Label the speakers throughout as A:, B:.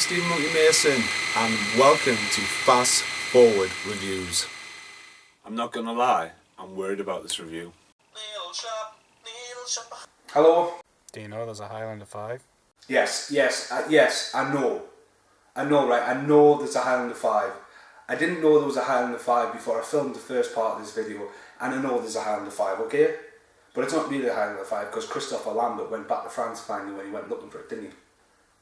A: Stephen Monkey Mason and welcome to Fast Forward Reviews. I'm not gonna lie, I'm worried about this review.
B: Hello?
C: Do you know there's a Highlander 5?
B: Yes, I know. I know there's a Highlander 5. I didn't know there was a Highlander 5 before I filmed the first part of this video, and I know there's a Highlander 5, okay? But it's not really a Highlander 5 because Christopher Lambert went back to France finally when he went looking for it, didn't he?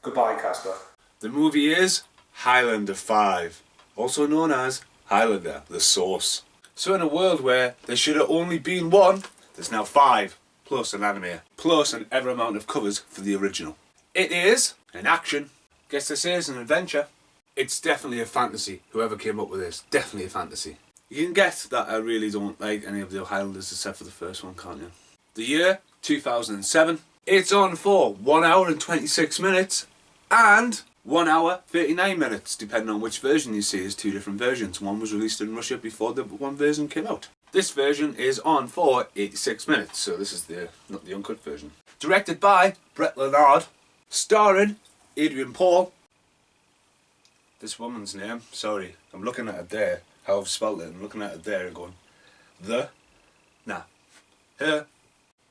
B: Goodbye, Casper.
A: The movie is Highlander 5, also known as Highlander, the Source. So in a world where there should have only been one, there's now 5, plus an anime, plus an ever amount of covers for the original. It is an action, guess this is an adventure. It's definitely a fantasy, whoever came up with this, definitely a fantasy. You can get that I really don't like any of the Highlanders except for the first one, can't you? The year, 2007. It's on for 1 hour and 26 minutes and 1 hour 39 minutes, depending on which version you see. There's 2 different versions. One was released in Russia before the one version came out. This version is on for 86 minutes, so this is not the uncut version. Directed by Brett Leonard, starring Adrian Paul. This woman's name, sorry, I'm looking at it there, how I've spelled it, I'm looking at it there and going, her,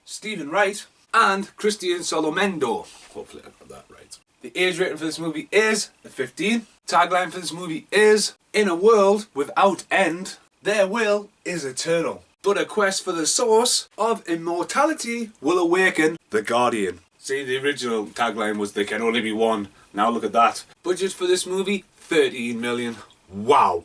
A: Stephen Wright, and Christian Solomendo. Hopefully I got that right. The age rating for this movie is 15. Tagline for this movie is, in a world without end, their will is eternal, but a quest for the source of immortality will awaken the Guardian. See, the original tagline was there can only be one. Now look at that. Budget for this movie, 13 million. Wow.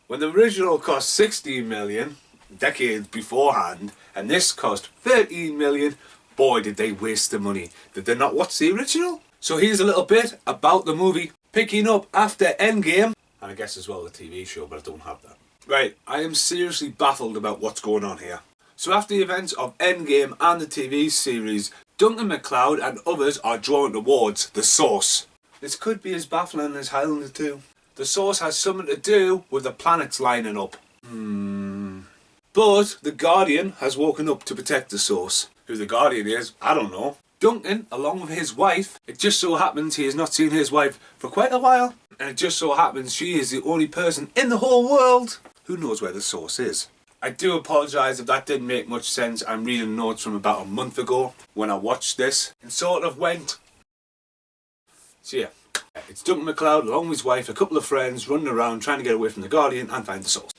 A: When the original cost 16 million, decades beforehand, and this cost 13 million, boy did they waste the money. Did they not watch the original? So here's a little bit about the movie, picking up after Endgame, and I guess as well the TV show, but I don't have that. Right, I am seriously baffled about what's going on here. So after the events of Endgame and the TV series, Duncan MacLeod and others are drawn towards the Source. This could be as baffling as Highlander 2. The Source has something to do with the planets lining up. But the Guardian has woken up to protect the Source. Who the Guardian is, I don't know. Duncan, along with his wife, it just so happens he has not seen his wife for quite a while. And it just so happens she is the only person in the whole world who knows where the Source is. I do apologise if that didn't make much sense. I'm reading notes from about a month ago when I watched this and sort of went. So yeah, it's Duncan MacLeod along with his wife, a couple of friends running around trying to get away from the Guardian and find the Source.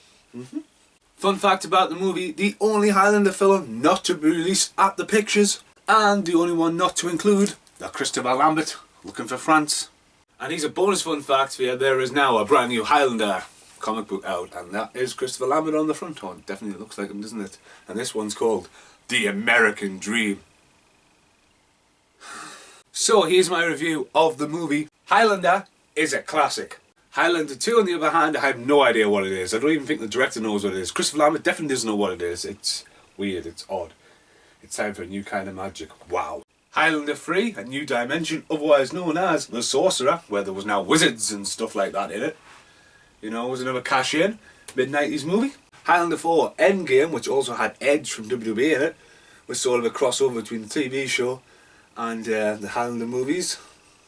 A: Fun fact about the movie, the only Highlander film not to be released at the pictures and the only one not to include the Christopher Lambert looking for France. And here's a bonus fun fact for you, there is now a brand new Highlander comic book out, and that is Christopher Lambert on the front. Oh, it definitely looks like him, doesn't it? And this one's called The American Dream. So here's my review of the movie. Highlander is a classic. Highlander 2 on the other hand, I have no idea what it is. I don't even think the director knows what it is. Christopher Lambert definitely doesn't know what it is. It's weird, it's odd. It's time for a new kind of magic. Wow. Highlander 3, a new dimension, otherwise known as The Sorcerer, where there was now wizards and stuff like that in it. You know, it was another cash-in, mid-90s movie. Highlander 4, Endgame, which also had Edge from WWE in it, was sort of a crossover between the TV show and the Highlander movies,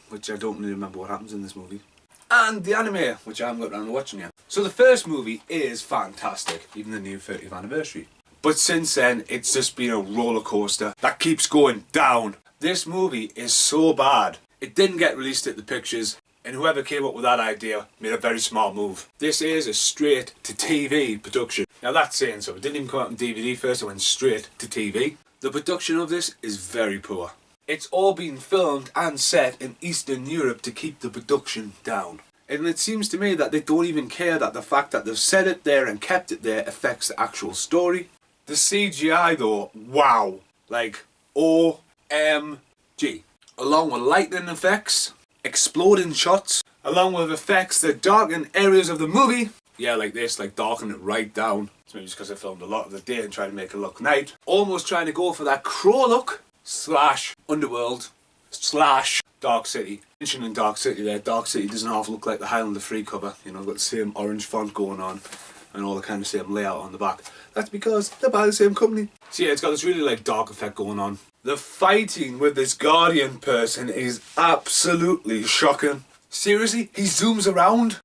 A: which I don't really remember what happens in this movie. And the anime, which I haven't got around to watching yet. So the first movie is fantastic, even the new 30th anniversary. But since then, it's just been a roller coaster that keeps going down. This movie is so bad. It didn't get released at the pictures, and whoever came up with that idea made a very smart move. This is a straight to TV production. Now that's saying so. It didn't even come out on DVD first, it went straight to TV. The production of this is very poor. It's all been filmed and set in Eastern Europe to keep the production down. And it seems to me that they don't even care that the fact that they've set it there and kept it there affects the actual story. The CGI though, wow. Like, OMG. Along with lightning effects, exploding shots, along with effects that darken areas of the movie. Yeah, like this, like darken it right down. It's maybe just because I filmed a lot of the day and trying to make it look night. Almost trying to go for that Crow look, slash Underworld, slash Dark City. Mentioning Dark City there, Dark City doesn't half look like the Highlander 3 cover. You know, got the same orange font going on and all the kind of same layout on the back. That's because they're by the same company. So yeah, it's got this really like dark effect going on. The fighting with this Guardian person is absolutely shocking. Seriously? He zooms around?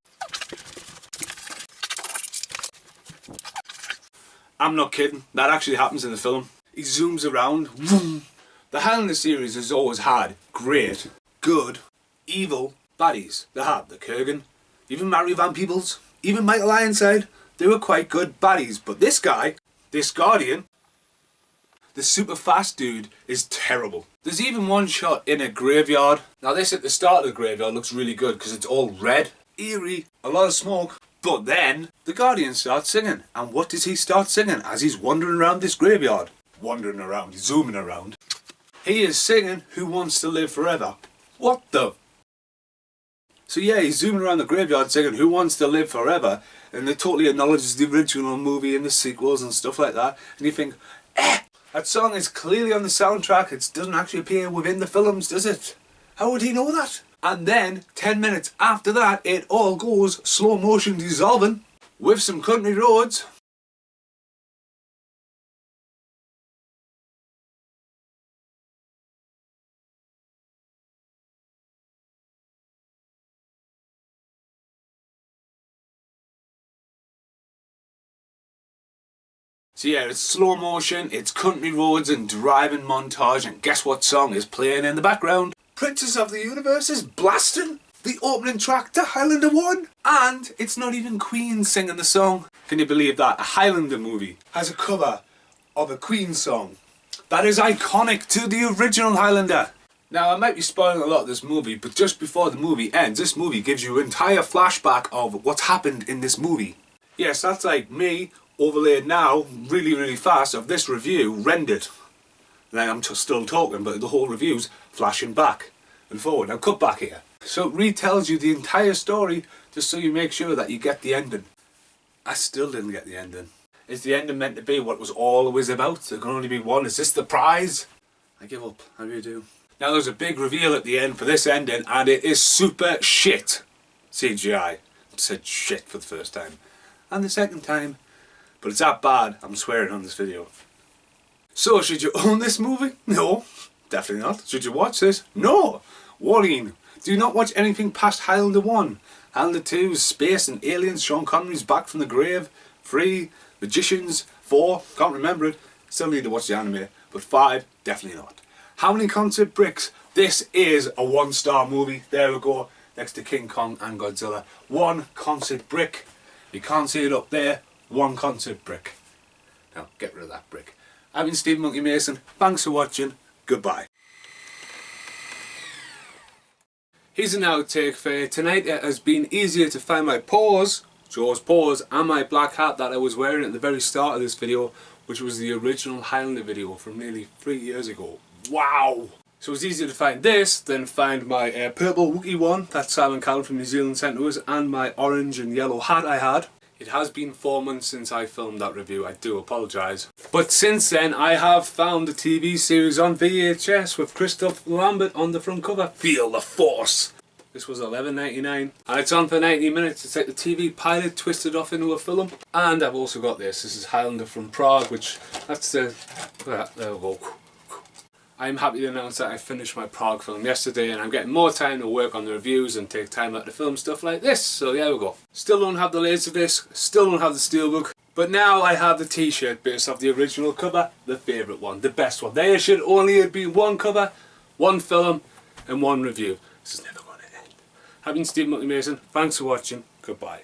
A: I'm not kidding. That actually happens in the film. He zooms around. Vroom. The Highlander series has always had great, good, evil baddies. They have the Kurgan, even Mary Van Peebles, even Michael Ironside. They were quite good baddies. But this guy, this Guardian, the super fast dude, is terrible. There's even one shot in a graveyard. Now this at the start of the graveyard looks really good because it's all red, eerie, a lot of smoke. But then the Guardian starts singing. And what does he start singing as he's wandering around this graveyard? Wandering around, he's zooming around. He is singing Who Wants to Live Forever. What the? So yeah, he's zooming around the graveyard singing Who Wants to Live Forever, and it totally acknowledges the original movie and the sequels and stuff like that. And you think, that song is clearly on the soundtrack. It doesn't actually appear within the films, does it? How would he know that? And then, 10 minutes after that, it all goes slow motion dissolving with some country roads. So yeah, it's slow motion, it's country roads and driving montage, and guess what song is playing in the background? Princess of the Universe is blasting the opening track to Highlander 1. And it's not even Queen singing the song. Can you believe that? A Highlander movie has a cover of a Queen song that is iconic to the original Highlander. Now I might be spoiling a lot of this movie, but just before the movie ends, this movie gives you an entire flashback of what's happened in this movie. Yes, that's like me overlaid now, really fast, of this review rendered. Then I'm still talking, but the whole review's flashing back and forward. Now cut back here. So it retells you the entire story just so you make sure that you get the ending. I still didn't get the ending. Is the ending meant to be what it was always about? There can only be one. Is this the prize? I give up. I really do. Now there's a big reveal at the end for this ending, and it is super shit CGI. I said shit for the first time. And the second time. But it's that bad, I'm swearing on this video. So, should you own this movie? No, definitely not. Should you watch this? No! Warning, do not watch anything past Highlander 1. Highlander 2 is space and aliens, Sean Connery's back from the grave. 3, magicians. 4, can't remember it. Still need to watch the anime. But 5, definitely not. How many concert bricks? This is a 1-star movie. There we go, next to King Kong and Godzilla. 1 concert brick. You can't see it up there. 1 concert brick. Now, get rid of that brick. I've been Stephen Monkey Mason. Thanks for watching. Goodbye. Here's an outtake for you. Tonight it has been easier to find my paws, Jaws paws, and my black hat that I was wearing at the very start of this video, which was the original Highlander video from nearly 3 years ago. Wow! So it's easier to find this than find my purple Wookiee one that Simon Callum from New Zealand sent to us, and my orange and yellow hat I had. It has been 4 months since I filmed that review, I do apologise. But since then I have found a TV series on VHS with Christopher Lambert on the front cover. Feel the Force! This was $11.99 and it's on for 90 minutes. It's like the TV pilot twisted off into a film. And I've also got this. This is Highlander from Prague, which that's the... there we go. I'm happy to announce that I finished my Prague film yesterday and I'm getting more time to work on the reviews and take time out to film stuff like this. So there we go. Still don't have the Laserdisc, still don't have the Steelbook, but now I have the t-shirt based off the original cover, the favourite one, the best one. There should only have been 1 cover, 1 film and 1 review. This is never going to end. I've been Stephen Monkey Mason, thanks for watching, goodbye.